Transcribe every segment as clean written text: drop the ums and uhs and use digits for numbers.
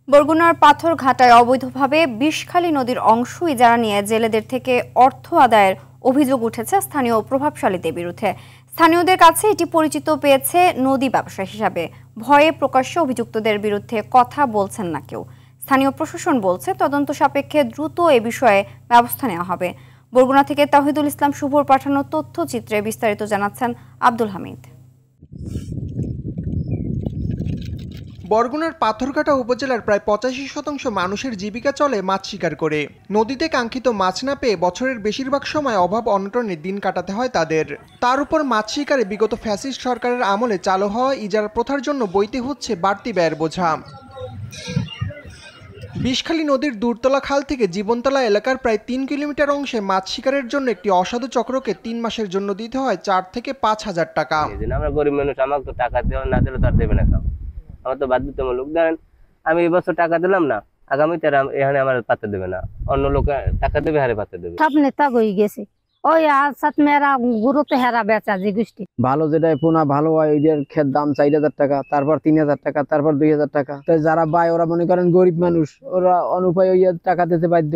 বরগুনার পাথরঘাটায় অবৈধভাবে বিষখালী নদীর অংশ ইজারা নিয়ে জেলেদের থেকে অর্থ আদায়ের অভিযোগ উঠেছে স্থানীয় প্রভাবশালীদের বিরুদ্ধে। স্থানীয়দের কাছে এটি পরিচিত পেয়েছে নদী ব্যবসা হিসাবে। ভয়ে প্রকাশ্যে অভিযুক্তদের বিরুদ্ধে কথা বলছেন না কেউ। স্থানীয় প্রশাসন বলছে তদন্ত সাপেক্ষে দ্রুত এ বিষয়ে ব্যবস্থা নেওয়া হবে। বরগুনা থেকে তাহিদুল ইসলাম শুভর পাঠানো তথ্যচিত্রে বিস্তারিত জানাচ্ছেন আব্দুল হামিদ। বরগুনার পাথরঘাটা উপজেলার প্রায় ৮৫% মানুষের জীবিকা চলে মাছ শিকার করে। নদীতে কাঙ্ক্ষিত মাছ না পেয়ে বছরের বেশিরভাগ সময় অভাব অনটনে দিন কাটাতে হয় তাদের। তার উপর মাছ শিকারে বিগত ফ্যাসিস্ট সরকারের আমলে চালু হওয়া ইজারা প্রথার জন্য বইতে হচ্ছে বাড়তি ব্যয়ের বোঝা। বিষখালী নদীর দূরতলা খাল থেকে জীবনতলা এলাকার প্রায় ৩ কিলোমিটার অংশে মাছ শিকারের জন্য একটি অসাধু চক্রকে ৩ মাসের জন্য দিতে হয় ৪ থেকে ৫ হাজার টাকা। আমরা গরিব মানুষ, আমাকে তো টাকা দেওয়া না দিলে তার দেবে না। আমার তো বাধ্যতামূলক। ধরেন আমি এবছর টাকা দিলাম না, আগামীতে এখানে আমার পাতে দেবে না, অন্য লোক টাকা দেবে, হারে পাতে দেবে। সব নেতা হয়ে গেছে, ওই আসাত মেয়েরা গুরুতে হেরা বেচা যে গোষ্ঠী ভালো যেটাই পোনা ভালো হয় ওইটার ক্ষেত দাম ৪,০০০ টাকা, তারপর ৩,০০০ টাকা, তারপর ২,০০০ টাকা। তাই যারা বায় ওরা মনে করেন গরিব মানুষ, ওরা অনুপায় ওই টাকা দিতে বাধ্য।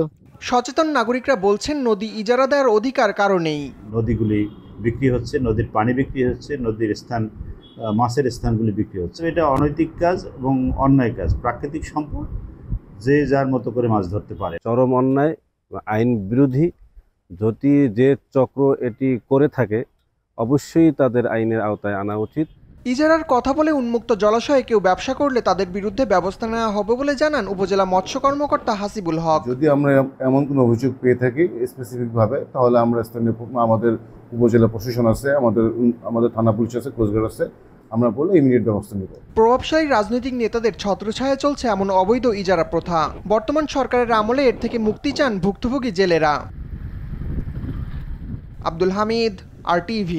সচেতন নাগরিকরা বলছেন নদী ইজারা দেওয়ার অধিকার কারো নেই। নদীগুলি বিক্রি হচ্ছে, নদীর পানি বিক্রি হচ্ছে, নদীর স্থান মাছের স্থানগুলি বিক্রি হচ্ছে। এটা অনৈতিক কাজ এবং অন্যায় কাজ। প্রাকৃতিক সম্পদ যে যার মতো করে মাছ ধরতে পারে। চরম অন্যায়, আইন বিরোধী। যদি যে চক্র এটি করে থাকে অবশ্যই তাদের আইনের আওতায় আনা উচিত। ইজারার কথা বলে উন্মুক্ত জলাশয়ে কেউ ব্যবসা করলে তাদের বিরুদ্ধে ব্যবস্থা নেওয়া হবে বলে জানান উপজেলা মৎস্য কর্মকর্তা হাসিবুল হক। যদি আমরা এমন কোনো অভিযোগ পেয়ে থাকি স্পেসিফিকভাবে, তাহলে আমরা স্থানীয় আমাদের উপজেলা প্রশাসন আছে, আমাদের থানা পুলিশ আছে, কোস্টগার্ড আছে, আমরা বলে ইমিডিয়েট ব্যবস্থা নেব। প্রভাবশালী রাজনৈতিক নেতাদের ছত্রছায়ায় চলছে এমন অবৈধ ইজারা প্রথা। বর্তমান সরকারের আমলে এর থেকে মুক্তি চান ভুক্তভোগী জেলেরা। আব্দুল হামিদ, RTV।